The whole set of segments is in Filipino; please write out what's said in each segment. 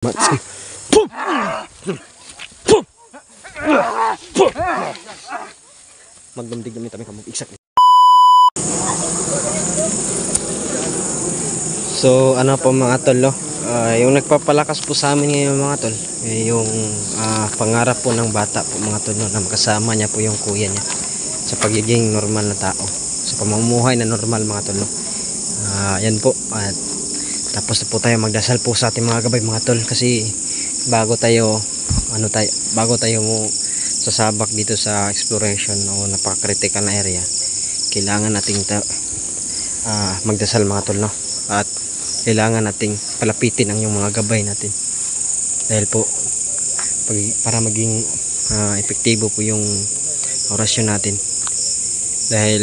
Matsi. Pum! Pum! Pum! Magdamdig namin kami kamong iksak. So ano po mga tol, yung nagpapalakas po sa amin ngayon mga tol, yung pangarap po ng bata po mga tol, na makasama niya po yung kuya niya sa pagiging normal na tao, sa pamumuhay na normal mga tol. Yan po, at tapos na po tayo magdasal po sa ating mga gabay mga tol, kasi bago tayo mo sasabak dito sa exploration o napaka-critical na area, kailangan nating magdasal mga tol, no? At kailangan nating palapitin ang yung mga gabay natin, dahil po para maging epektibo po yung orasyon natin. Dahil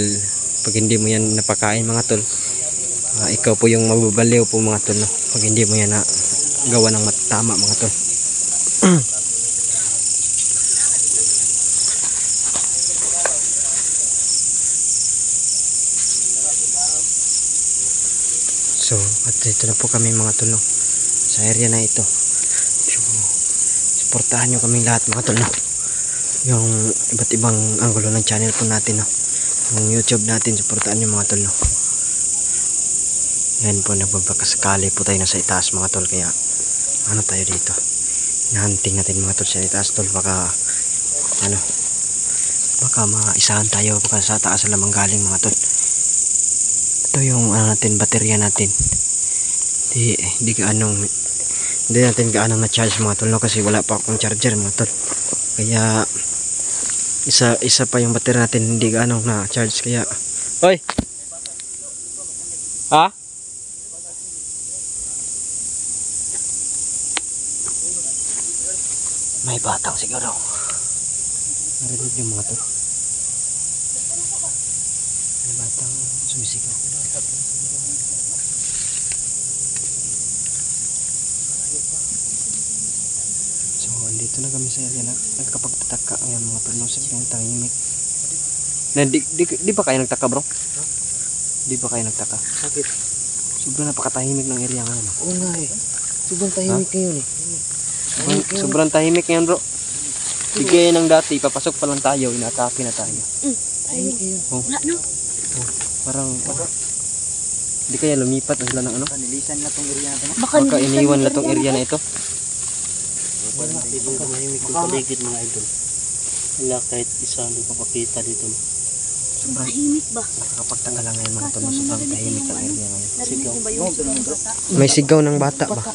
pag hindi mo yan napakain mga tol, ikaw po yung mababaliw po mga tol, no? Pag hindi mo yan na gawa ng tama mga tol. So at ito na po kami mga tol, no? Sa area na ito. So suportahan nyo kaming lahat mga tol, no? Yung iba't ibang anggulo ng channel po natin, no? Yung YouTube natin, suportahan nyo mga tol, no? Yan po, nagbabakasakali po tayo na sa itaas mga tol, kaya ano tayo dito, hunting natin mga tol sa itaas tol, baka maisahan tayo, baka sa taas na lamang galing mga tol. Ito yung baterya natin, hindi natin gaanong na charge mga tol, no? Kasi wala pa akong charger mga tol, kaya isa pa yung baterya natin hindi gaanong na charge, kaya oy may batang siguro. Narinig yung mga to. May batang sumisigaw. So, andito na kami sa area na nagkapagtataka. Ayan mga tol, no? Sabihin tahimik. Di ba kayo nagtaka, bro? Di ba kayo nagtaka? Bakit? Sobrang napakatahimik ng area ngayon. Oo nga eh. Sobrang tahimik ngayon eh. Sobrang tahimik ngayon, bro. Sige ng dati, papasok pa lang tayo, inaatake na tayo. Tahimik ngayon. Wala, no? Parang hindi kaya lumipat na sila ng ano? Nilisan na tong area na ito. Baka iniwan na tong area na ito. Tahimik yung paligid mga idol. Wala kahit isa hindi papakita dito. Sobrang tahimik ba? Nakakapagtaka lang ngayon mga tol, sobrang tahimik ang area ngayon. Narinig niyo ba yung sigaw ng bata? May sigaw ng bata ba?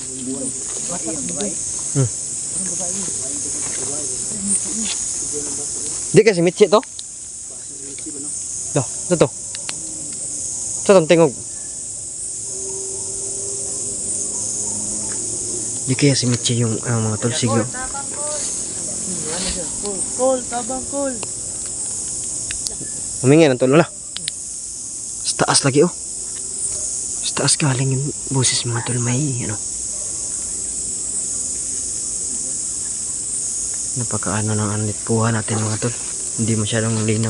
Di kasi mitsi to? Ito. Ito tong tingog. Di kaya si mitsi yung mga tol sigaw. Call, tabang call. Humingi ng tol, wala. Sa taas lagi, oh. Sa taas galing yung boses mga tol, may napakaano ng anitpuhan natin mga tol, hindi masyadong linaw.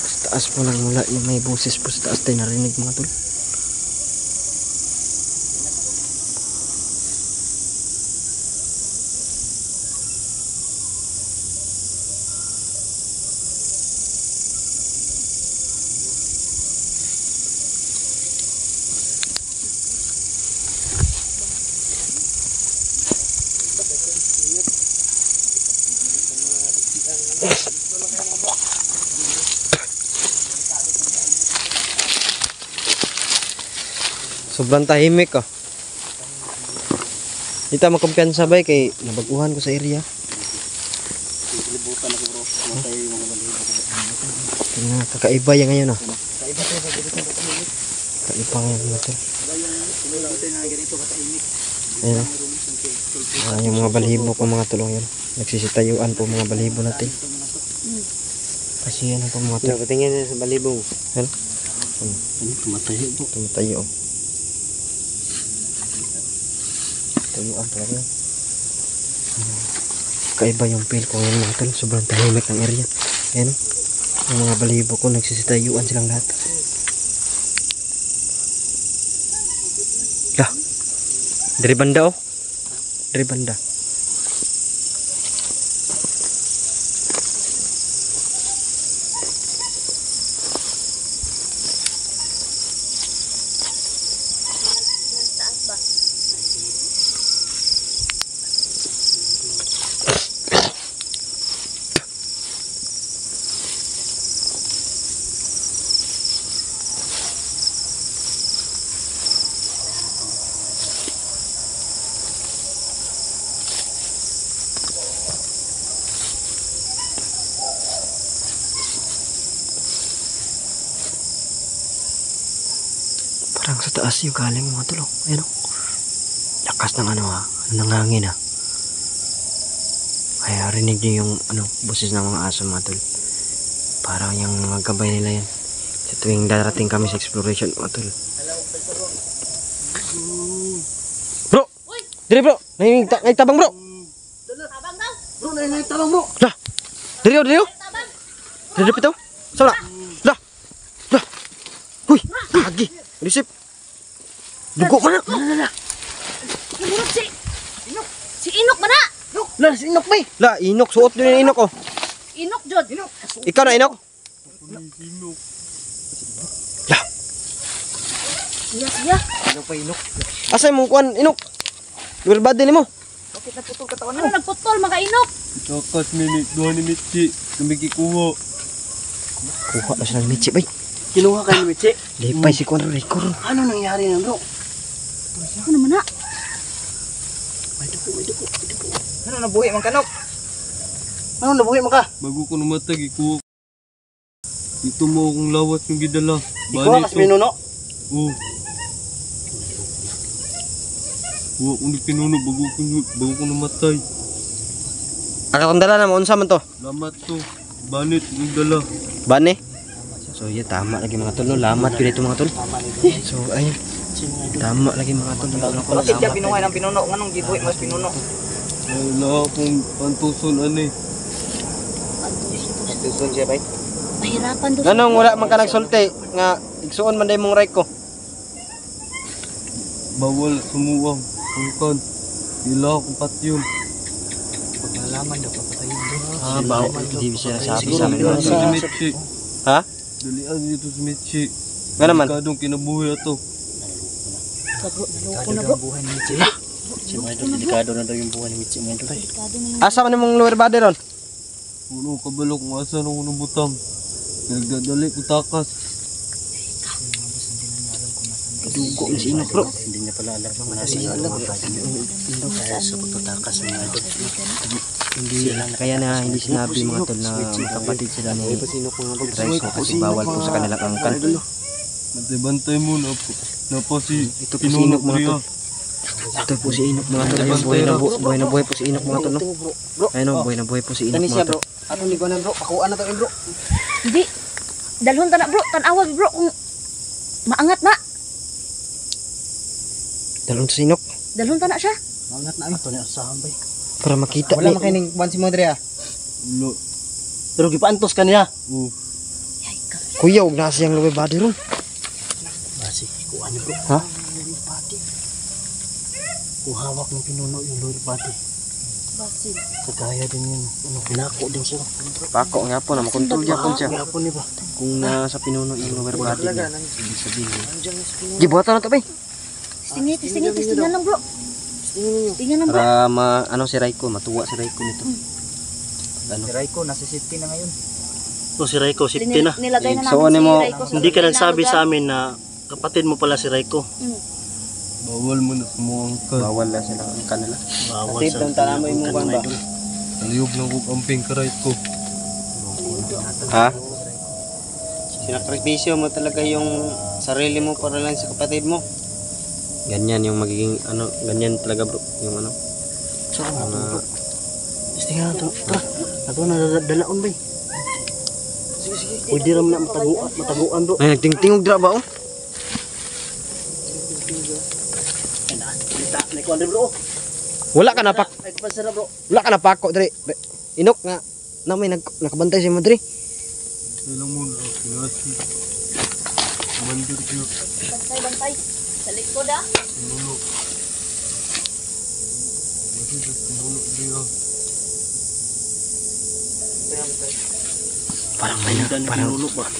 Sa taas po lang mula yung may boses po sa taas tayo narinig mga tol. Sobrang tahimik, oh. Dito makumpiyansa ba kay nabaguhan ko sa area. Libutan ako bro. Matay yung mga balibo. Kakaiba yan ngayon, oh. Kakaiba ngayon mga tol. Ayan, yung mga balibo po mga tulong yan. Nagsisitayuan po mga balibo natin. Kasi yan po mga tol. Patingin sa balibo. Yan. Ano, tumatayo bro. Tumatayo. Tuyuan talaga yan. Kaiba yung feel ko ngayon mga tol. Sobrang tahimik ng area. Ayan o. Yung mga balibo ko nagsisitayuan silang lahat. Lah. Dari banda oh. Dari banda. Taas ba? Parang sa taas yung galing mga tol. Ayan o. Lakas ng ano ha. Ng hangin ha. Kaya rinig nyo yung ano, boses ng mga aso mga tol. Parang yung mga gabay nila yan. Sa tuwing darating kami sa exploration mga tol. Bro! Diri bro! Naitabang bro! Tabang daw. Bro, naitabang bro. Lah! Diri o, diri o! Tabang. Diri dapit o! Saan na? Lah! Lah! Huy! Kagi! Risip! Dugo man na! Imurot si Inok. Si Inok ba na? Lah, si Inok bay. Lah! Inok! Suot din yung inok oh! Inok jud. Inok. Ikaw na inok! Lah! Siya. Inok pa Inok. Asay mong kuhan inok? Lugar body ni mo? Bakit naputol katawan Ano nagputol mga Inok? Takas minit, doon ni Mitsi. Kumikikuha. Kuha na sila ng Michi bay! Kinuha kayo ni Mitsi. Lipay si kuhan record. Ano nangyari na bro? Ano man na? May dugo. Ano nabuhi man kanok? Ano nabuhi man ka? Bago ko namatag, ikuha. Ito mo akong lawat yung gidala. Ikaw kasi pinuno. Oo. Huwag ko ni pinuno bago ko namatay. Akatong dala na maunsa man to? Lamat to. Banit yung dala. Bane? So yeah, tama lagi mga tol no. Lamat yun ito mga tol. So ayun. Tama lagi mga tol. Bakit siya pinuhay ng pinuno? Anong gibuhi mas pinuno? Ay, wala akong pantuson ani. Tuson siya bay. Mahirapan daw. Ganong wala man ka nagsulti nga igsuon man day mong right ko. Bawal sumuwang. Angkan. Ila akong patyon. Pagkalaman daw papatayin doon. Ah, bao. Hindi siya nasabi Siguro sa amin. yun Dalian sa- si Mitsi. Ha? Dalian dito si Mitsi. Nga naman. Kadong kinabuhi ato. Bro, naloko na bro. buhay ni Mitsi. Si mga idol, delikado na daw yung buhay ni Mitsi mga idol. Delikado na yun. Asa man mong lower body ron? Puno kabalo kung asa na ko nabutang. Nagdadali ko takas. Dugo ni si inok bro. Hindi niya pala alam kung nasa siya. Kaya sa pagtatakas ng mga idol. Hindi kaya na hindi sinabi mga tol na magkapatid sila ni Rice ko kasi bawal po sa kanilang angkan. Bantay-bantay mo na po. Na po si Ito po si Inok mga tol. Ito po si Inok mga tol. Ayun, buhay na buhay po si Inok mga tol. No? Ayun o, buhay na buhay po si Inok mga tol. Ano ni ko na bro? Pakuha na to bro. Hindi. Dalhon ta na bro. Tanawag bro kung maangat na. Dalon si Inok Dalhon ta na siya. Mangat na ito niya usahan bay. para makita Wala ni. makining buwan si Modre ah. Ulo. Pero gipaantos ka niya. Oh. Yay ka. Kuya, huwag na siyang lower body ron. Basi, kuha niyo bro. Ha? Lower body. Kung hawak ng pinuno yung lower body. Basil. Kagaya din yun. Ano, pinako din siya. Pako nga po na makontrol niya po siya. Kaya po niya ba? Kung nasa pinuno yung lower body niya. Ibig sabihin. Nandiyan yung pinuno. Gibuhatan na to ba? Testingan lang bro. Testingan lang bro. Para ano si Raiko, matuwa si Raiko nito. Ano? Si Raiko, nasa safety na ngayon. O si Raiko, safety na. Nilagay na So, namin ano si mo, Raiko sa Hindi ka tunay na nagsabi lugar. sa amin na kapatid mo pala si Raiko. Bawal mo na sumuangkan. Bawal na sila ang kanila. Bawal Tip, doon tala mo yung mukhaan ba? Aliyog lang ko kamping karait ko. Ha? Sinakripisyo mo talaga yung sarili mo para lang sa kapatid mo. Ganyan yung magiging ano, ganyan talaga bro, yung ano. Saan Mga Tingnan natin. Tara, ako na dalaon ba? Sige, sige. Pwede ram na mataguan bro. Ay nagtingtingog dra ba oh? Ay na. Naikuan rin bro. Wala ka na pak. Ay kapasara bro. Wala ka na pako dre. Inok nga na may nakabantay si Madre. Ilang mo na. Pinasi. Mandir ko. Bantay. Sa likod ah. Pinuno. Kasi sa pinuno dito.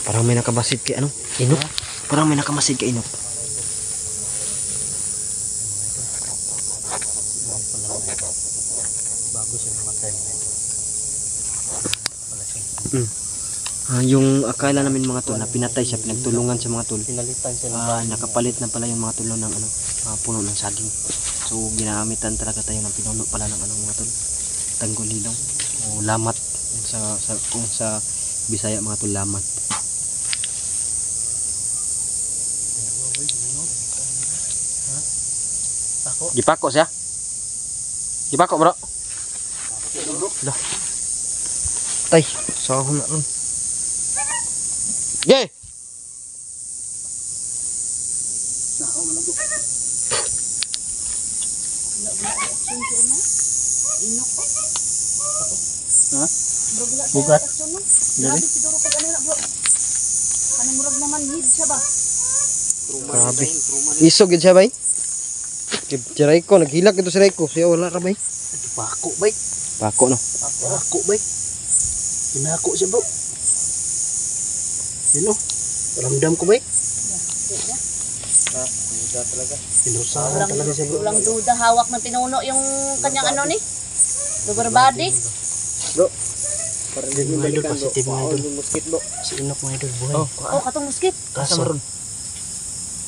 Parang may nakabasid kay ano? Inok. Parang may nakamasid kay Inok. Bago siya mamatay mga idol. Wala siyang Yung akala namin mga tol na pinatay siya, pinagtulungan sa mga tol. pinalitan siya ng bahay. Nakapalit na pala yung mga tulo ng ano, puno ng saging. So ginamitan talaga tayo ng pinuno pala ng ano mga tol. Tanggulilong o lamat kung sa Bisaya mga tol lamat. Ako. Gipako siya. Gipako bro. Dah. Tay, sahon na ron. Yay! Ha? Bugat. Grabe siguro pag ano na bro. Kanang murag naman hid siya ba? Grabe. Isog gid siya bay. Si Raiko, naghilak ito si Raiko. Siya wala ra bay. Pako bay. Pako no. Pako bay. Pinako siya bro. Yun o. Ramdam ko bay. Pinusahan talaga siya bro. Walang duda hawak ng pinuno yung kanyang ano ni. Lugar body. Parang hindi mga idol positive mga idol. Si Inok mga idol buhay. Oh, katong muskit. Kaso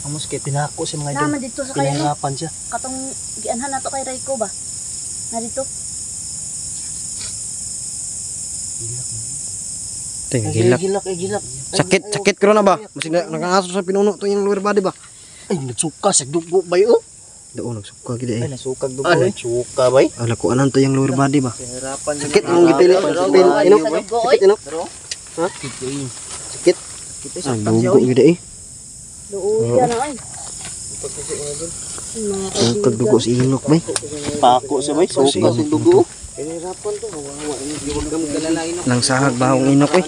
ang muskit pinako siya mga idol. Naman dito sa kaya ni. Pinahirapan siya. Katong gianhan nato kay Raiko ba? Na dito. Ting hilak. Gilak. Sakit ko na ba? Masig nakangaso sa pinuno to yung lower body ba? Ay, nagsuka sa dugo ba yun? Doon nagsuka gid eh. Nasukag dugo eh. Nagsuka ba? Ala ko anan to yung lower body ba? Pinahirapan Sakit ang gipili. Inok. Sakit inok. Ha? Sakit. Ang dugo gid eh. Luoy yan ay. Ang kagdugo si Inok bay. Pako siya ba? Suka sa dugo. Nang sahag bahong Inok eh.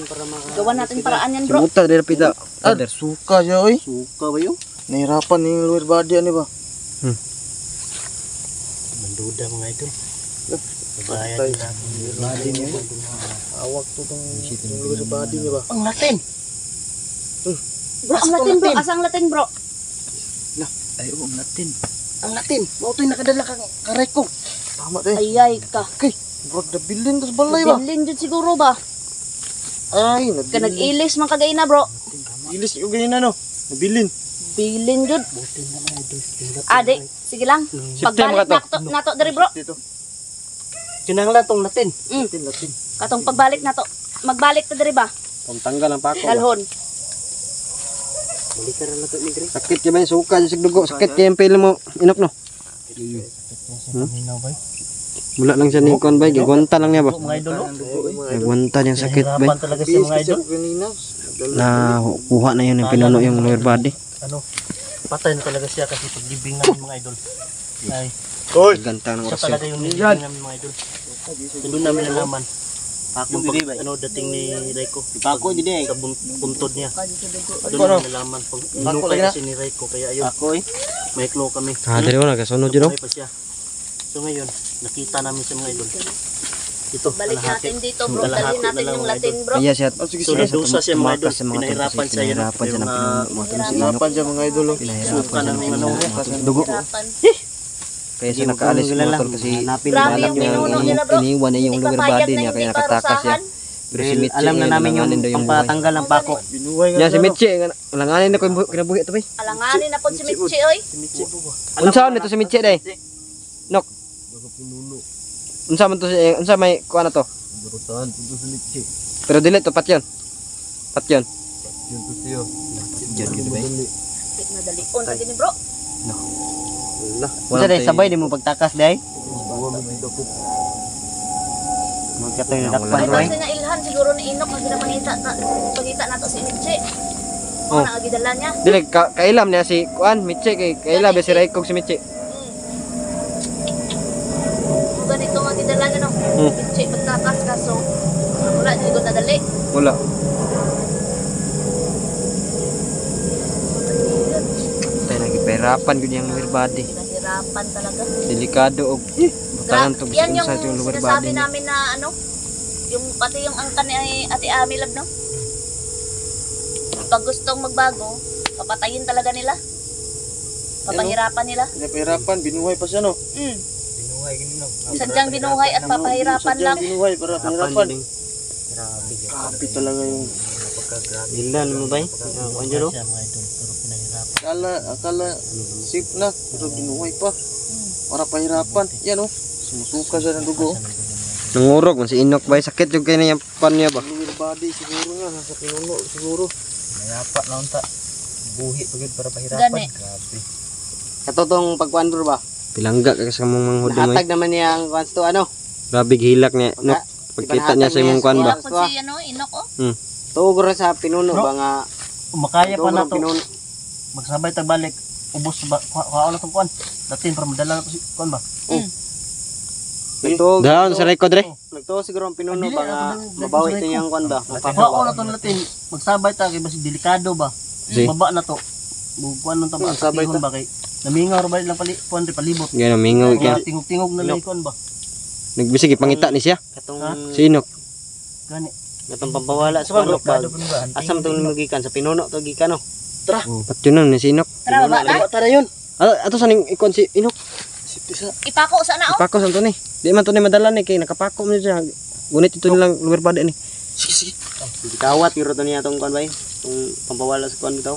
Gawa natin paraan yan bro. Simuta dira pita. Father. Suka siya oy. Suka ba yun? Nahirapan ni lower body ano ba? Manduda mga idol. Bayad na. Body niya. Awak to tong lower body niya ba? Ang Latin. Bro, ang Latin bro. Asang Latin bro. Ay, ang Latin. Ang Latin. Mao to'y nakadala kang karay ko. Tama tayo. Ayay ka. Kay, bro, nabilin to sa balay ba? Bilin jud siguro ba? Ay, Ka nag-ilis man kagay na bro. Ilis yung ganyan ano. Nabilin. Bilin jud. Buti na mga idol. Ade, sige lang. Pagbalik nato diri bro. Kinanglan tong Latin. Latin. Katong pagbalik nato. Magbalik ta diri ba? Pantanggal ang pako. Dalhon. Balikan na to ni Gre. Sakit kay ba yung suka sa dugo? Sakit kay yung pili mo Inok no? Wala lang siya ni kon bay, gigwanta lang niya ba? Mga idol. Gigwanta niyang sakit bay. Hirapan talaga siya mga idol. Na kuha na yun yung pinuno yung lower body. Ano? Patay na talaga siya kasi paglibing namin mga idol. Ay, Ganta ng siya oras talaga yung nilibing namin mga idol. Doon namin nalaman. Yung ano dating ni Raiko. Pako di sa buntod niya. Doon namin nalaman pag inukay kasi ni Raiko kaya ayun. May klo kami. Dali mo nagasunod yun no? Buhay pa siya. So ngayon, nakita namin siya mga idol. Ito, Balik kalahati. natin dito bro. Kalahati Dalhin na natin lang, yung mga Latin bro. Kaya siya, So nadusa siya mga idol. tumakas sa mga tol Pinahirapan kasi siya yun. pinahirapan siya ng pinuno mga tol si Inok. Pinahirapan siya mga idol. Pinahirapan Suka siya ng ng ano. pinuno dugo. Hirapan. Kaya siya nakaalis mga tol kasi Grabe balak yung niya pinuno nila bro. iniwan niya yung Hindi lower papayag body na niya hindi kaya nakatakas siya. parusahan. Pero si Mitchie Alam na namin langanin daw yung buhay. pangpatanggal ng pako. Yan si Mitchie, langanin na ko kinabuhi ito bay. Alanganin na po si Mitchie oy. Unsa nito si Mitchie day? Nok. Unsa man to si unsa may kuan na to? Durutan puto sa litsi. Pero dili to patyon. Patyon. Yun to siya. Patyon gitu bay. Tik na dalion ta gini bro. Unsa day sabay di mo pagtakas day? Buwan mo may dapit. Magkatoy na Wala. dakpan Ay roy. basta na ilhan pahirapan siguro ni Inok nga ginapangita nato si Mitche. Oh. Oh, nagidala niya. Dili kailam niya si kuan Mitche kay kaila ba si Raikog si Mitche. Ganito nga gidala niya no. Mitche pagtakas kaso wala niya ko nadali. Wala. Tay nagipahirapan gud yang lower body. Nahirapan talaga. Delikado og butanan to Yan bisan yung sa yung lower sinasabi body. namin na ano, yung pati yung angkan ni Ate Ami Love, no? Pag gustong magbago, papatayin talaga nila. Papahirapan nila. Napahirapan, binuhay pa siya no. Binuhay gini no. Sadyang binuhay at papahirapan lang. Binuhay para pahirapan. Grabe. Grabe talaga yung Dindan mo bay? Angelo. akala safe na pero binuhay pa. Para pahirapan. Yan oh. Sumusuka siya ng dugo. Nangurog man si Inok bay sakit yung kay niya pan niya ba? Lower body siguro nga nasa pinuno siguro. Mayapa na unta. Buhi pagid para pahirapan. Gani. Grabe. Katotong pagkuan bro ba? Pilangga ka sa mong manghudi mo. Nahatag naman niya ang kuan to ano. Grabe gihilak niya. Nok pagkita niya sa imong kuan ba? Wala po si ano, Inok, oh. Tuog sa pinuno Bro. ba nga Makaya pa na to. pinuno. Magsabay tag balik. Ubos ba kuha na tong kuan. Datin para madala na to si kuan ba. Nagtuog. Daon sa record re. Nagtuog siguro ang pinuno Dili, ba nga dili, mabawi dili, niya ang kuan ba? Kuha na to natin. Magsabay ta kay basi delikado ba. Si. Baba na to. Kuan nang tama Sabay sabay ba kay namingaw ra ba lang kuan ri palibot. Gano mingaw Kaya ka. tingog-tingog na lang kuan ba. Nagbisig ipangita ni siya. Katong Si Inok. Gani. katong pampawala sa kuan ba? Delikado pa ba. Asam tong magikan sa pinuno to gikan no. Oh, patyon ni si Inok. Tara, baba na. Tara yun. Ato sa ning ikon si Inok. Sipisa. Ipako sa na, oh. Ipako sa to ni. Di man to ni madala ni kay nakapako mo siya. Gunit ito nilang lower body ni. Sige sige. Gitawat pero to niya tong kuan ba? Tong pampawala sa kuan bitaw.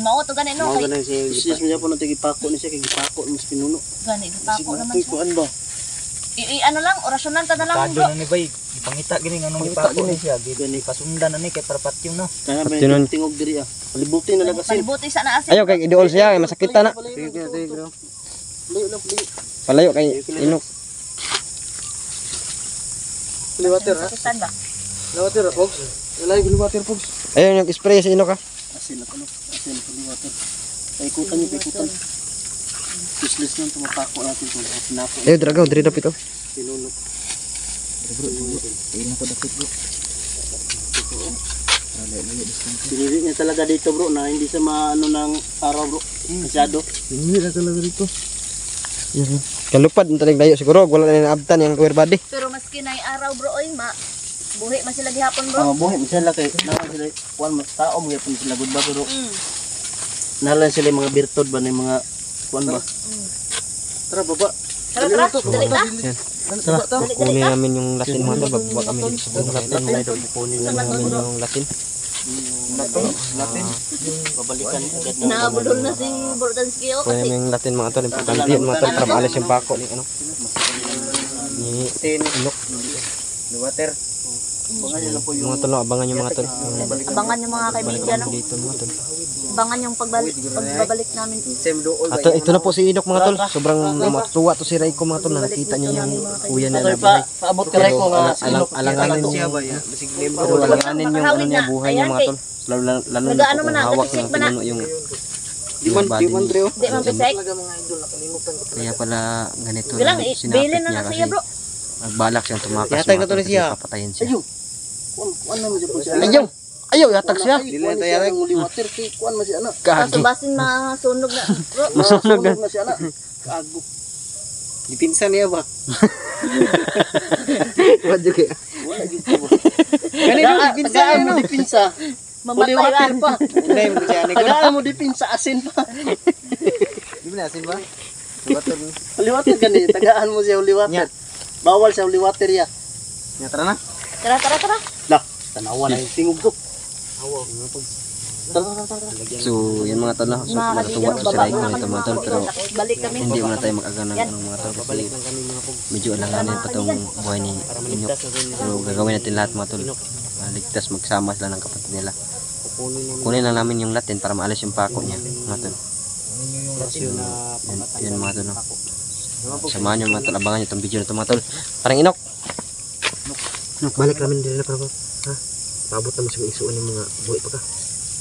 Mao to gani no Mao kay ganun si Yes, niya po na tigipako ni siya kay gipako ni sa pinuno. gani ipako naman siya. kuan ba? Ano lang, orasyonan ta na lang, bro. na ni bay, ipangita gini nga nung ipako ni siya, gini pasundan na ni kay para patyong no. Kaya ba Yun. yung tingog diri ah. Palibutin na nagasin. Palibuti sa naasin. Ayaw kay iduol siya kay masakit ta na. Sige bro. Layo lang pali. Palayo kay Inok. Liwater ha. Sakitan ba? Liwater ha, Pogs. Ilay liwater Pogs. Ayun yung spray sa Inok ha. Asin na kuno. Asin pali water. Paikutan niyo, paikutan. Useless lang tumapako natin kung pinapo. Ayun dragaw diri dapit oh. Pinuno. Pinili niya talaga dito bro na hindi sa maano ng araw bro. Masyado. Kalupad ang tanig layo siguro wala na naabtan yung lower body. Pero maski na araw, bro, oy, buhi man sila gihapon, bro. Buhay mo sila kay naman sila kuan mas tao mo yapon sila good ba pero Mm. nalan sila yung mga birtod ba ng mga kuan ba. Tara baba. Tara, tara, dali na. Kukunin namin yung latin mga tol bababa kami dito sa bundok. Latin na ito kukunin Sa na Kukunin bro. yung latin. babalikan agad na. Nabulol na si Bordanski, oh, Kukunin kasi namin yung latin mga tol. Importante yun mga tol para maalis yung pako ni ano. Ni Inok. Liwater. Yung mga tol no, abangan yung mga tol. abangan yung mga kaibigan, no? Dito mga tol. Abangan yung pagbabalik namin. Sem dool ba? At ito na po si Inok mga tol. Sobrang matuwa to si Raiko mga tol na nakita niya yung kuya niya na buhay. Paabot ka rin ko nga Alanganin siya yung ba ya? Bisig pero membro. alanganin yung ano niya buhay niya mga tol. Lalo na Nagaano po man kung na, hawak natisik ng ba na? pinuno yung Di man body Dre niya. oh. Di man pisek. Kaya pala ganito Bilang, lang bilin sinapit na niya na kasi siya, bro. nagbalak siyang tumakas Yatag na mga to tol na kasi siya. papatayin siya. Ayun. Kuan naman siya. Ayaw! Ayaw! Yatag siya! Dili na tayo rek. Water kay kuan man siya ana. Kaso Kagi! basin masunog na, bro. Masunog na. na siya ana. Kago. Dipinsan niya ba? Wadyo kaya. Wala gid ko. Ganito dipinsan Tagaan niya mo no. dipinsa. Mamatay Water ka. pa. Hindi mo siya ni ko. Tagaan mo dipinsa asin pa. Di ba nasin ba? Liwater. Liwater gani, tagaan mo siya liwater. Bawal siya liwater ya. Nya tara na. Tara, tara, tara. Lah, tanawa na yung tingog ko. Tara. So, yan mga tol na. So, Mga natuwa kaibigan, to si baba Raiko na nito mga tol. Pero Balik kami. hindi mo na tayo mag-aga ng ano, mga tol. Kasi medyo alanganin pa tong buhay ni Inok. Pero gagawin natin lahat mga tol. Ligtas magsama sila ng kapatid nila. Kunin lang namin yung latin para maalis yung pako niya mga tol. Yun mga tol. No? Samahan nyo mga tol. Abangan nyo itong video na ito mga tol. Parang Inok. Balik namin din na Pabot naman sa isuon ng mga buhay pa ka.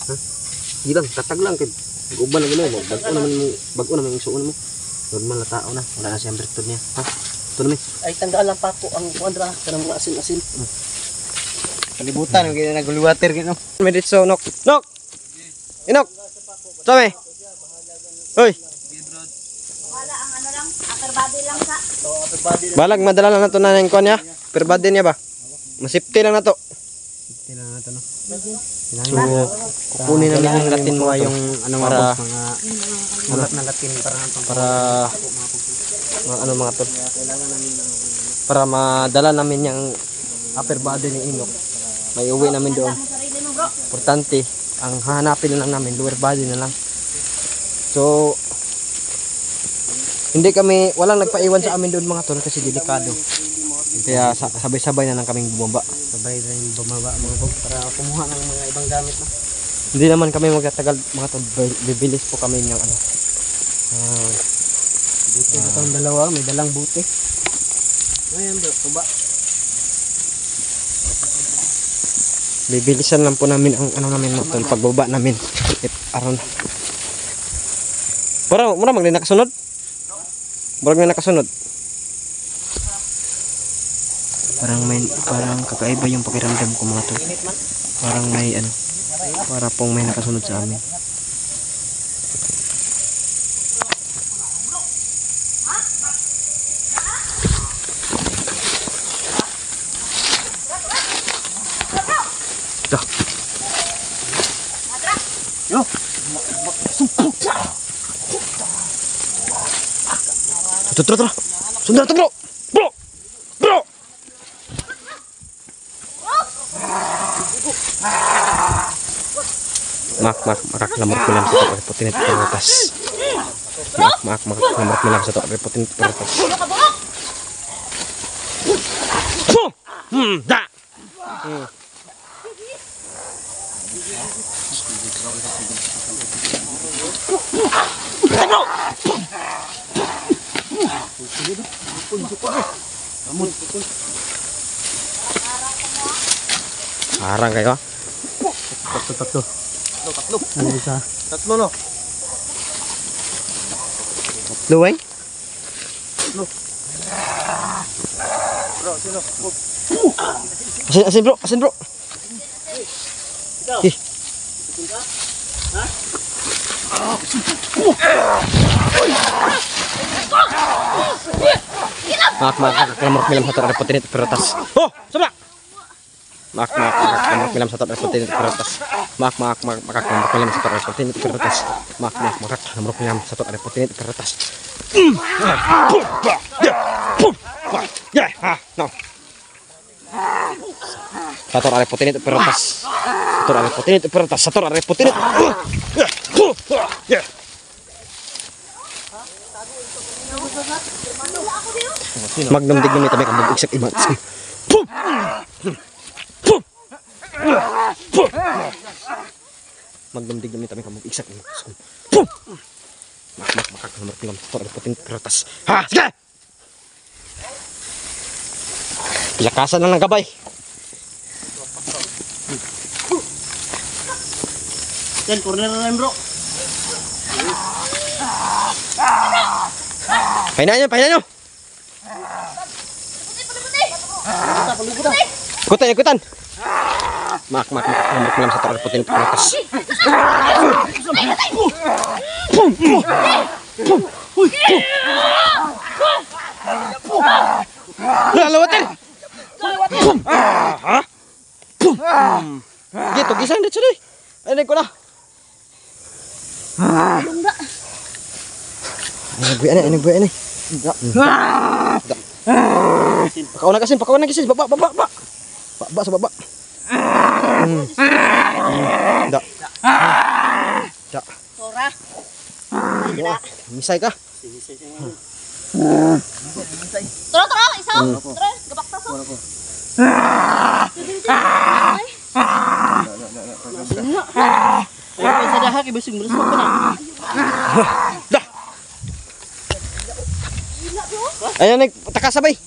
Ha? Di lang, tatag lang kay uban na gano'n mo. Bago naman yung isuon mo. Normal na tao na. Wala na siyang bertod niya. Ha? Ito naman. Ay tandaan lang pa ko ang kuandra kanang mga asin-asin. Kalibutan, kaya nagulwater gino. Meditso, Nok. Nok! Inok! Same! Hoy! Wala ang ano lang, upper body lang sa. Balag, madala lang na ito na yung kuhan niya. Per body niya ba? Masipti lang na to. Masipti lang na to, no? So, kukunin namin yung Latin mo yung ano para Ulat na Latin para ano mga tol. Para madala namin yung upper body ni Inok. May uwi namin doon. Sarili mo bro. Importante, ang hahanapin lang namin lower body na lang. So hindi kami, walang nagpaiwan sa amin doon mga tol kasi delikado. Kaya sabay-sabay na lang kaming bumaba. Sabay na yung bumaba mga tol para kumuha ng mga ibang gamit na. Hindi naman kami magtatagal mga tol, bibilis po kami ng ano. Buti na itong dalawa, may dalang buti. Ayan bro, tuba. Bibilisan lang po namin ang ano namin mga tol, pagbaba namin. Aron. Mura magli nakasunod. Murag may nakasunod. Parang kakaiba yung pakiramdam ko mga tol. Parang may ano, para pong may nakasunod sa amin. Tara. Sundara to, bro. Bro. Makaklamor ko lang sa to repotin at perotas. Makaklamor ko lang sa to repotin at perotas. Da. Harang kayo. Tatlo. Ano isa? Tatlo no. Tatlo eh? Bro, sino? Asin bro. Eh. Makaklamor milam satu repotin itu perotas. Oh, coba. Makaklamor milam satu repotin itu perotas. Makaklamor milam satu repotin itu perotas. Makaklamor milam satu repotin itu perotas. Ya, no. Satu repotin itu perotas. Satu repotin itu. Ya. Magnum dignum ito may kabog iksak iba. Magnum dignum ito may kabog iksak iba. Makaklamor pilam satu repotin perotas. Ha, sige! Pilakasan lang ng gabay. Yan, corner na rin bro. Pahinan nyo. Ikutan. Makaklamor pilam satu repotin perotas. Lawatin. Gitu, gisang dito deh. Ayun ko na. Ayun buhay na. Pakaw na kasi. Baba. Baba sa baba. Da. Tora. Misay ka. Toro, isa. Toro, gabak taso. Ay, sa dahak ibasing beres ko na. Dah. Ayan, takasabay.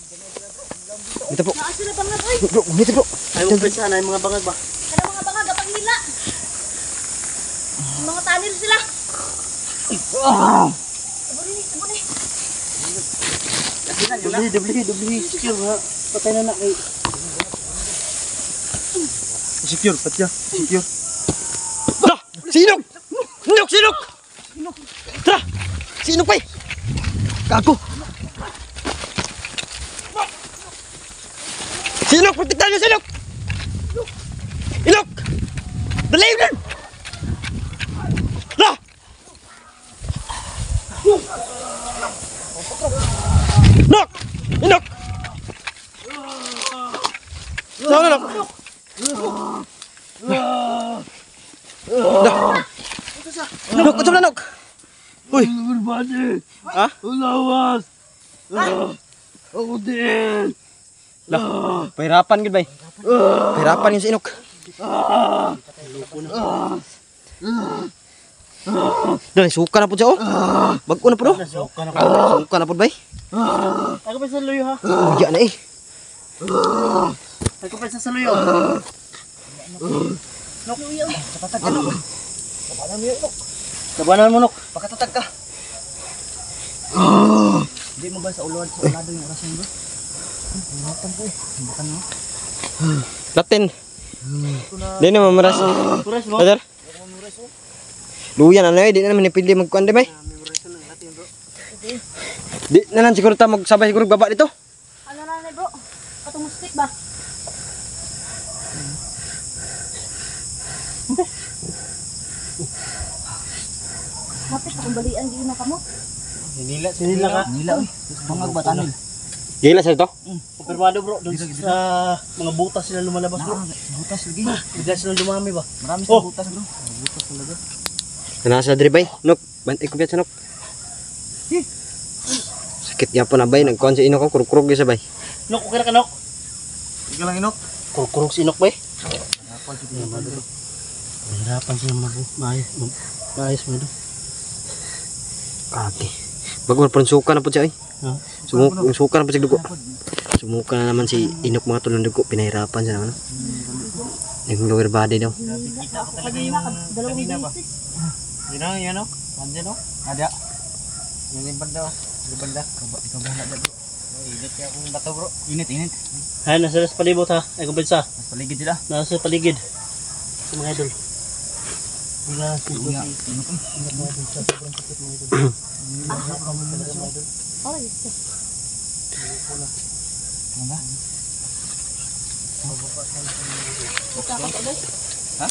Dito po. Sila bangat oy. Bro, dito bro. Ay, mo pesa na yung mga bangag ba? Anil sila. Dubli. Secure ha. Patay na na kay. Secure, patya. Secure. Tara! Sinok! Sinok! Tara! Sinok pa eh! Gago! Sinok! Protektahan niyo sinok! Inok! Dali yun! Tara! Nok! Inok! Nok! Nok, kacau na nok. Uy. Ha? Ulawas. Ako din. Lah, pahirapan gid bay. Pahirapan yung si Inok. Dali, suka na po siya oh. Bago na po no. Suka na po bay. Ako pa sa luyo ha. Uya na eh. Ako pa sa luyo. Nok. Katatag ka nok. Kabanan mo nok. Pakatatag ka. Hindi mo ba sa ulado yung orasyon bro? Ingatan ko eh. Ingatan mo. Latin. Di na mamaras. Puras mo. Brother. Luyan ano eh, di na naman ipili magkuan di bay. Di na lang siguro ta magsabay siguro baba dito. Ano na bro? Katumustik ba? Mapit akong balian di na kamo. Sinila ka. Nila oy. Bangag ba tanil? Gila sa ito. Kumpirmado bro. Doon sa mga butas sila lumalabas bro. Butas lagi. Bigla silang dumami ba? Marami sa butas bro. Butas talaga. Nasa diri bay. Nok, bantay ko biya sa nok. Sakit ya po na bay, nagkuan si Inok ko kuruk-kuruk gyud sa bay. Nok, okay ra ka nok? Ikaw lang inok. Kurkurong si Inok ba eh? Hirapan si Tino bro. Mahirapan siya maayos mo ito. Kaki. Bago man suka na po siya eh. Suka na po siya dugo. Sumuka na naman si Inok mga tulong dugo, pinahirapan siya naman. Yung lower body daw. Kanina, dalawang beses. Yan o. Nandiyan o. Ada. Yung banda o. Yung banda. Ikaw bahala dyan bro. Init kaya akong bato bro. Init. Ay, nasa sa palibot ha. Ay, kumpensa. Mas paligid sila. Nasa sa paligid. Sa mga idol. Wala si Uya. Oh, yes. Ano? Ha?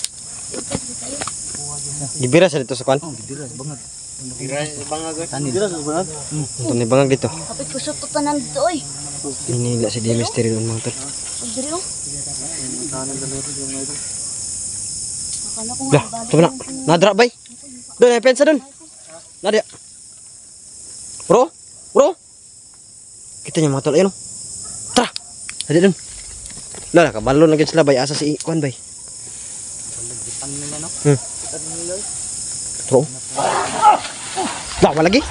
Gibira sa dito sa kwan. Oh, gidiras. Bangag. Tanil. Dira sa banag. Ito ni bangag dito. Kapit ko sa tutanan dito oy. Inila si Di Mystery doon mga tol. Pagdiri oh. Akala ko Lah, coba nak. Nadra bay. Doon ay pensa doon. Nadia. Bro. Kita nya mga tol ayun. Tara. Hadi doon. Lah, kabalon lagi sila bay asa si kwan bay. Gitan nila no. Bro. Lah, wala lagi.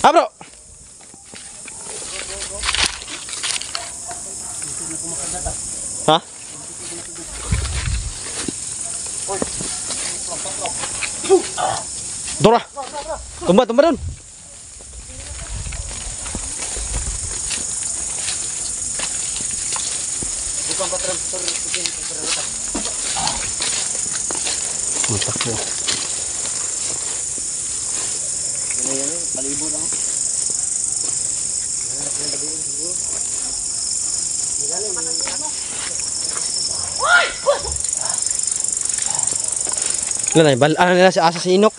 Ah, bro. Ha? Dora. Tumba doon. Mantap po. Wala na, balaan nila si asa si Inok.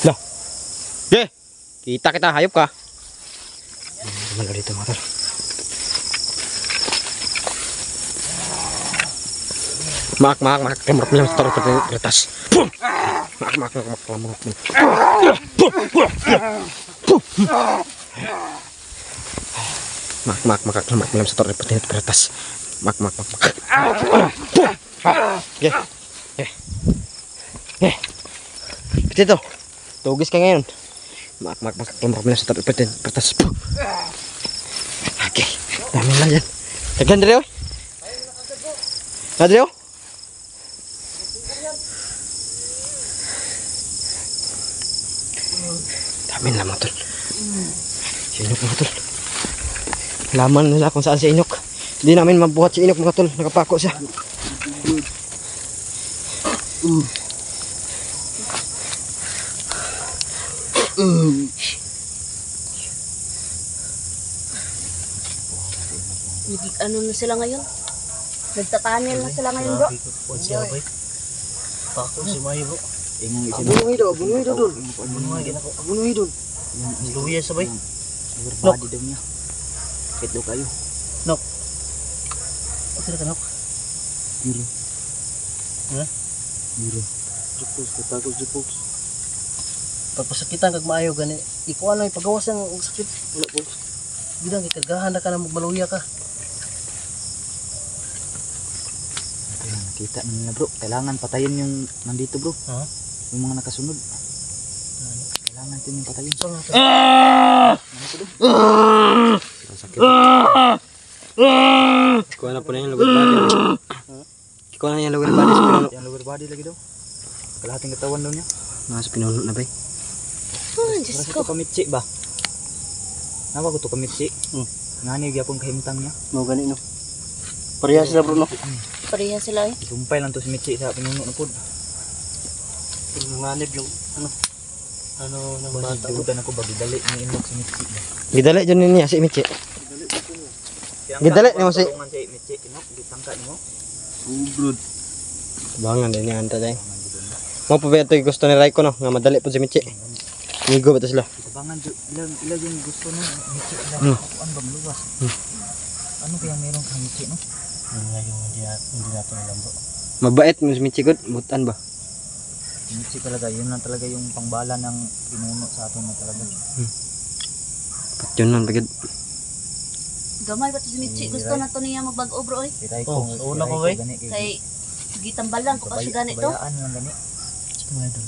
Lah. Ye. Kita hayop ka. Naman dito mga tol. Mak, kemarap niya sa taruh ke atas. Mak. Kemarap niya sa taruh ke atas. Mak. Dito. Tugis ka ngayon. Mak, kemarap niya sa taruh ke atas. Oke, dami lang yan. Tagan diri oy. Adrio? Dami na mga tol. Si Inok mga tol. Laman nila kung saan si Inok. Hindi namin mabuhat si Inok mga tol. Nakapako siya. Ano na sila ngayon? Nagtatanil na sila ngayon, bro. Kuan siya bay. Pako si Mayo bro. Abunuhin daw dun. Abunuhay ginako. Abunuhin dun. Luya sa bay. Body daw niya. Kahit daw kayo. Okay ka nok. Biro. Ha? Biro. Jupos, katagos jupos. Pagpasakitan kag maayo gani. Iko ano ipagawas ang sakit. Wala po. Bidang ikargahan na ka na magmaluya ka. Nakita nila bro, kailangan patayin yung nandito bro. Ha? Yung mga nakasunod. Kailangan din yung patayin. So nga. Kuha na po na yung lower body. Kuha na yung lower body sa pinuno. Yung lower body lagi daw. Kalahating katawan daw niya. Mga sa pinuno na ba? Oh, Diyos Rasa ko. to kamitsi ba? Nawa ko to kamitsi. Ngani gyapon kahimtang niya. No, gani no. Pareha sila bro no. Pareha sila eh. Sumpay lang to si Mitsi sa pinuno na pod. Nanganib yung ano ng bata Basta bro. dudan ako ba gidali ni Inok si Mitsi. Gidali dyan niya si Michi. Gidali ni mo si. Tulungan si Mitsi Inok gitangka nimo. Bro. Bangan din niya anta day. Mo pa ba ito yung gusto ni Raiko no? Nga madali po si Michi. Migo ba ito sila? Tabangan ilag yung gusto no Mitsi Ano? ano ba luwas? Ano kaya meron kang Mitsi no? Yun nga yung hindi natin alam bro. Mabait mo si Michi good. Butan ba? Si Mitsi talaga yun lang talaga yung pangbala ng pinuno sa atin na talaga. Pat yun man bagid. Gamay ba ito si Michi? Gusto na to niya magbago, bro eh. Si Raiko, Oh, si una ko, Raiko eh. gani Kay gitambalan ko kasi ganito. Kabayaan lang gani. Sa mga idol.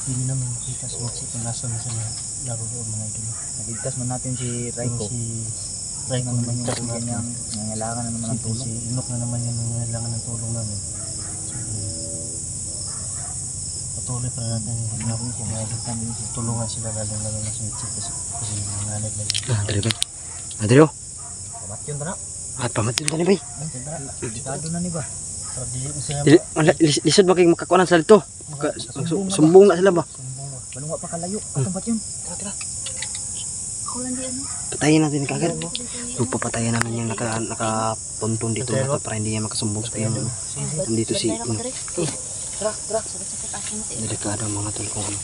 Hindi namin makita si Mitsi kung nasa na sila laro doon mga idol. Nagigtas man natin si Raiko. Si Raiko Ano naman naman yung yung kuya niyang nangangailangan na naman ng tulong. Si Inok na naman yung nangangailangan ng tulong namin. Patuloy pa natin yung paglabong kung natin tulungan sila lalo na si Mitsi kasi nanganib na yun. Ah, dali ba? Adrio. Kamat yun tara. At pamatil ka ni bay. Delikado na ni ba? Para di sila Lisod ba kayo makakuanan sa dito? Sumbong na sila ba? Balunga pa kalayo. Patumpat yun. Tara tara. Ako lang di ano. Patayin natin kagad. Papatayin namin yung nakapuntun dito na to para hindi niya makasumbong sa pinuno. Nandito si Tara, tara. Sakit-sakit akin natin. delikado ang mga tol kung ano.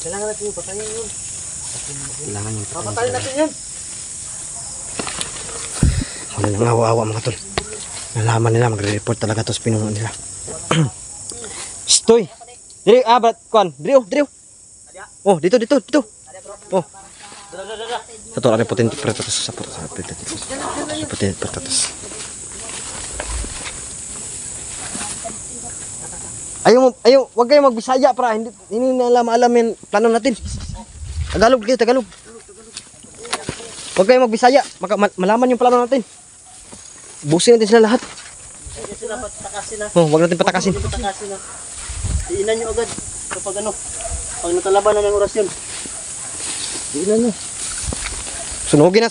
kailangan natin yung patayin yun. Kailangan yung Papatayin natin yan. Wala nang awa-awa mga tol. Nalaman nila, magre-report talaga to sa pinuno nila. Stoy! Diri, brat, kuan. Drio. Oh, dito. Oh. Satu ada potensi pretatus. Potensi pretatus. Ayo, wag kayo magbisaya para hindi na alam yung plano natin. Tagalog. Wag kayo magbisaya, malaman yung plano natin. Busin natin sila lahat. Hindi sila patakasin na. Oh, wag natin patakasin. Patakasin na. Diinan nyo agad kapag ano. Pag natalaban na ng orasyon. Diinan nyo. Sunugin.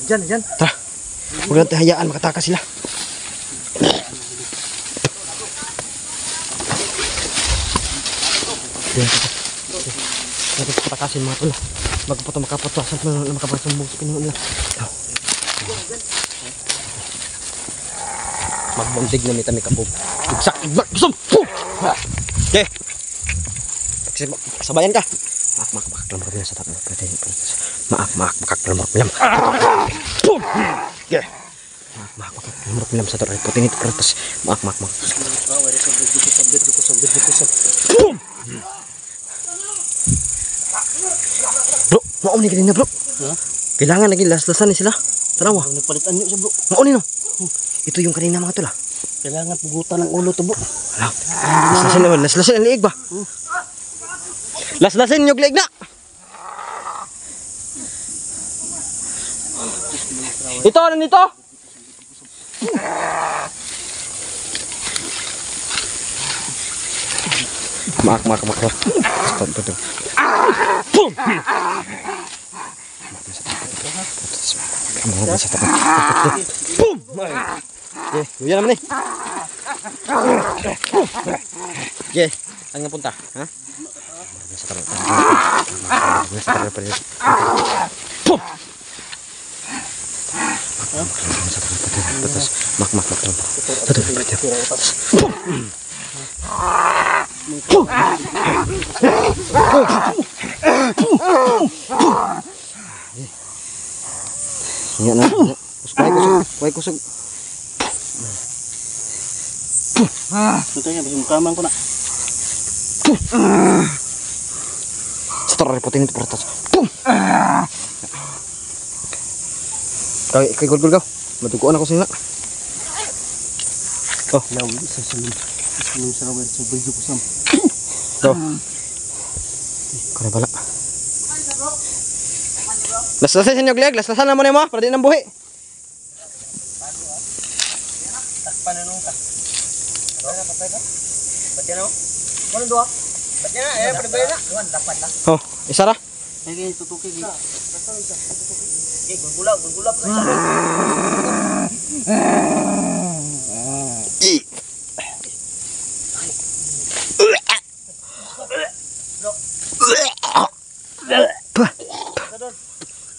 Diyan. Tara. Huwag natin hayaan makatakas sila. Natin patakasin mga tol. Bago pa ito makapatasan na makapasumbong sa pinuno nila. Magbundig na may kapog. Igsak! Okay. Sabayan ka. Maak lamar bilang sa tapos. Maak makaklamar bilang. Okay. Maak makaklamar bilang sa tapos. Putin itu kertas. Maak. Bro, mau ni kanina bro. Kailangan lagi las-lasan ni sila. Tanawa. Nagpalitan nyo siya bro. Mau ni no. Ito yung kanina mga tol. Kailangan pugutan ng ulo to bro. Wala. Las-lasin ang liig ba? Las-lasin yung liig na. Ito, ano nito? Mak. Boom! Boom! Okay, kuya naman eh. Okay, saan nga punta? Ha? Boom! Mak. Yan na. Kusog. Ito niya, bisa mukaman ko na. Setor repotin itu pertas. Kay gol kau. Matukuan ako sila. Oh, Lawi sa salon. Salon sa rawar sa bulyo ko sam. tuh. Kaya pala. Las-lasan nyo, Gleg. Las-lasan naman mo. Para di nang buhi. Takpan na nung ka. Ba't yan o? Ano doa? Ba't yan na? Pwede na. Duhan, dapat na. Oh, isa ra. Lagi tutuki. Gulgulap pa isa.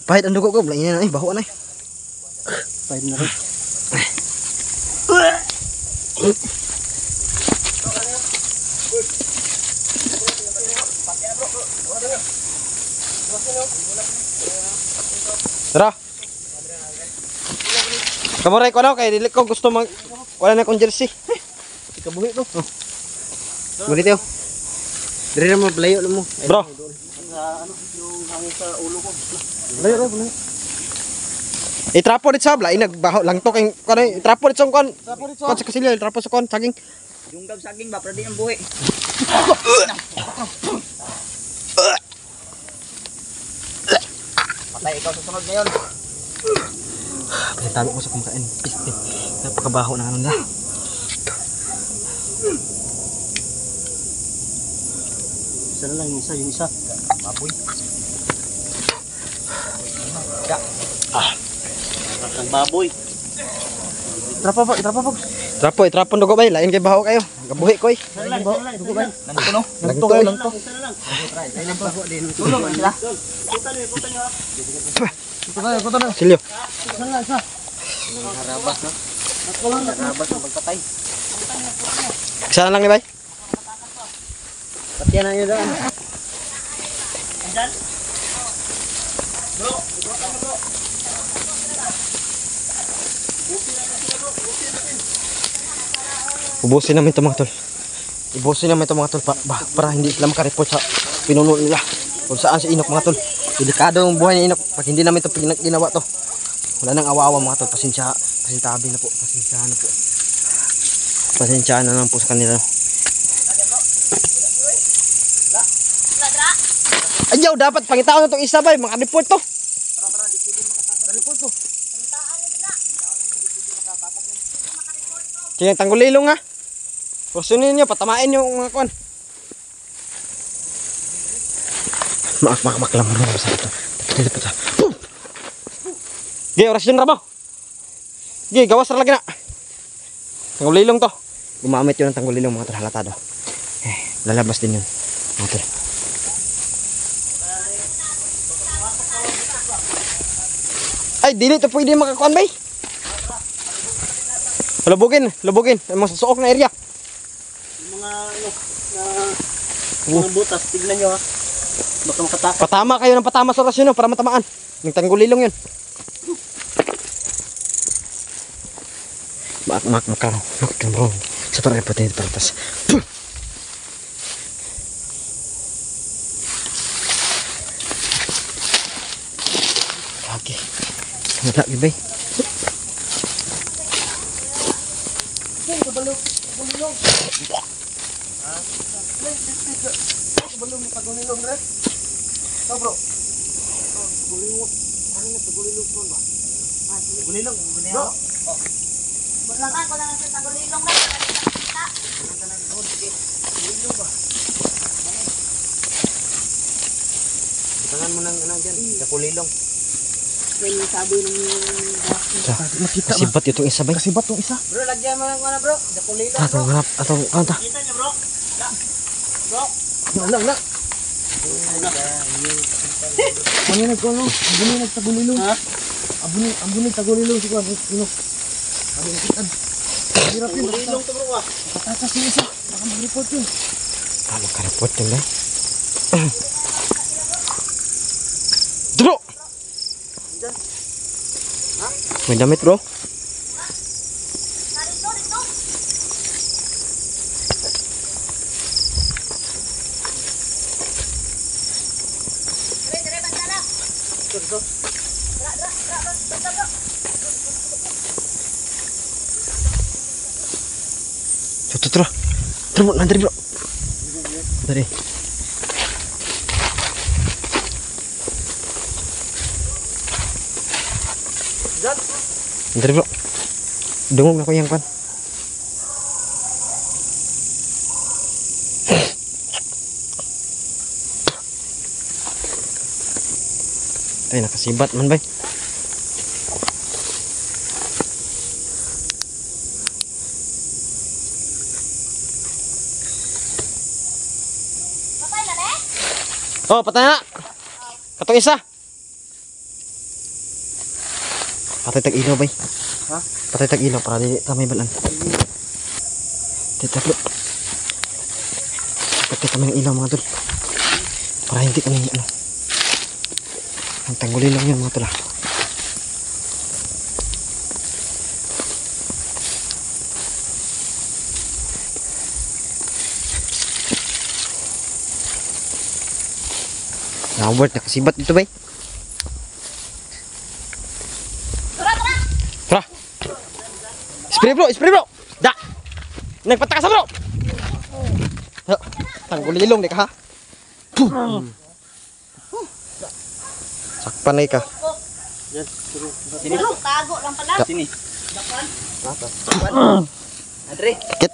Pahit ang dugo ko. Belakangnya na eh. Baho na eh. Pahit na rin. Tara. Kamu ray ko ano kay dili ko gusto mag wala na akong jersey. Ikabuhi to. Bulit yo. Diri na mo playo mo. Bro. Ano yung hangin sa ulo ko. Playo. Itrapo dit sa bla inagbaho lang to kay kuno itrapo dit sa kon. Kon sa kasilyo itrapo sa kon saging. Yung gab saging ba para di ang buhi. Patay ikaw sa sunod ngayon. Tabi ko sa kumakain. Napakabaho na ano na. Isa na lang yung isa. Baboy. Ang baboy. Itrapo dugo bay lain kay baho kayo. Gabuhi ko eh. Dugo ba? Nandito no? Lanto kayo lanto. Tulong sila. Silyo. Harabas no? Harabas ng pagkatay. Sana lang ni bay. Patiyan na nyo daan. Ubusin namin ito mga tol. Ubusin namin ito mga tol para hindi sila makareport sa pinuno nila. Kung saan si Inok mga tol. Delikado ang buhay ni Inok. Pag hindi namin ito ginawa to. Wala nang awa-awa mga tol. Pasintabi na po. Pasensyahan na lang po sa kanila. Ayaw, dapat pangitaon na itong isa ba? Makareport to. Kaya tanggulilong ha. Kursunin nyo, patamain nyo mga kuwan. Maklam mo na sa ito. Gaya, orasyon na mo. Gaya, gawas na lagi na. Tanggulilong to. Gumamit yun ng tanggulilong mga halatado. Lalabas din yun. Okay. Ay, dili ito pwede makakuan bay. Lubugin. Ang mga susuok na area. Yung mga mga butas, tignan nyo ha. Baka makatakas. Patama kayo ng patama sa orasyon para matamaan. Yung tanggulilong yun. Makaro. Bro. Sa para ipatay para tas. Okay. Wala gibay. Gulilong, gulilong. Bulangan ko na lang sa tagulilong na. Tangan mo ng ano dyan, kakulilong. May sabi ng Kasibat itong isa bay. Kasibat tong isa. Bro, lagyan mo lang ko na bro. Dakulilong. Atong hanap, atong anta. Kita niya bro. Bro. Na. Ano nagkuno? Abuni nagtagulilong. Ha? Abuni tagulilong si kuan. Kuno. Abuni kitan. Hirap yun. Dakulilong to bro. Patatas yung isa. Baka mag-report yun. Ano ka-report yun bay? Bro! May damit bro. Tuh. Bro, nanti bro. Dari. Nanti bro. Dungog na ko yang kan. Ay, nakasibat man bay. Oh, patay na. Katong isa. Patay tag ilaw bay. Ha? Patay tag ilaw para di ta may balan. Tita bro. Patay kami ng ilaw mga tol. Para hindi kami ano. Ang tanggulin lang yun mga tol. Robert, nakasibat dito bay. Tara. Spray bro. Da. Nagpatakas bro. Tanggulilong di ka ha. Sakpanay ka. Sini tago lang pala. Sini. Adre. Kit.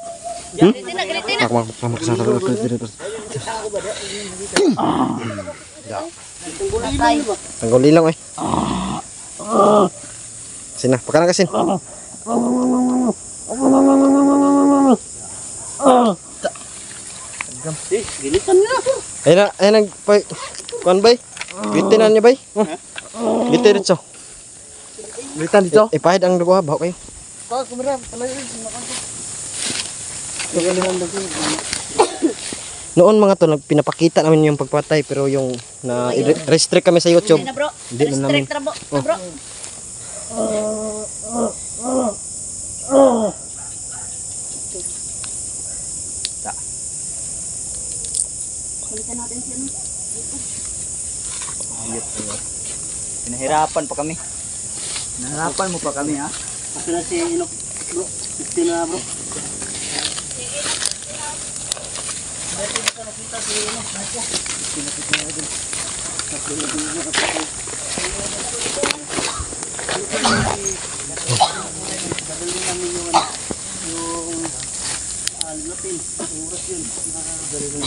Gilitin na. Aku mau kesana dulu. Tanggulilong eh. Sini, pakai kasin. Gilitan na. Ay nag pay kuan bay. Bitinan niya bay. Bitin dito. Litan dito. Ipahid ang dugo ha, baho kayo. Pak, kumara, palayo rin. Noon mga to pinapakita namin yung pagpatay pero yung na restrict kami sa YouTube. Hindi na bro. Hindi na namin. Restrict na bro. Balikan natin siya no. Pinahirapan pa kami. Nahirapan mo pa kami ha. Kasi na si Inok bro. 15 na bro.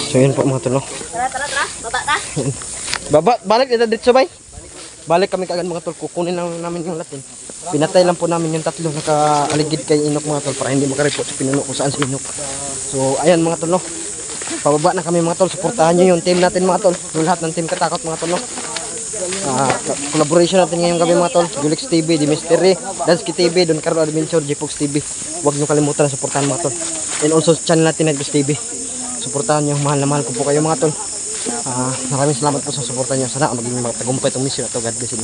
So yun po mga tol. Tara. Baba ta. Baba, balik dito dito bay. Balik kami kagad mga tol, kukunin lang namin yung latin. Pinatay lang po namin yung tatlo nakaaligid kay Inok mga tol para hindi makareport sa pinuno kung saan si Inok. So ayan mga tol no. Pababa na kami mga tol, suportahan nyo yung team natin mga tol. Yung lahat ng team Katakot mga tol no. Collaboration natin ngayong gabi mga tol. Julix TV, The Mystery, Dansky TV, Don Carlo Adventure, J-Fox TV. Huwag nyo kalimutan na suportahan mga tol. And also channel natin Negros TV. Suportahan nyo, mahal na mahal ko po kayo mga tol. Maraming salamat po sa suporta nyo. Sana maging tagumpay itong mission na ito. God bless you.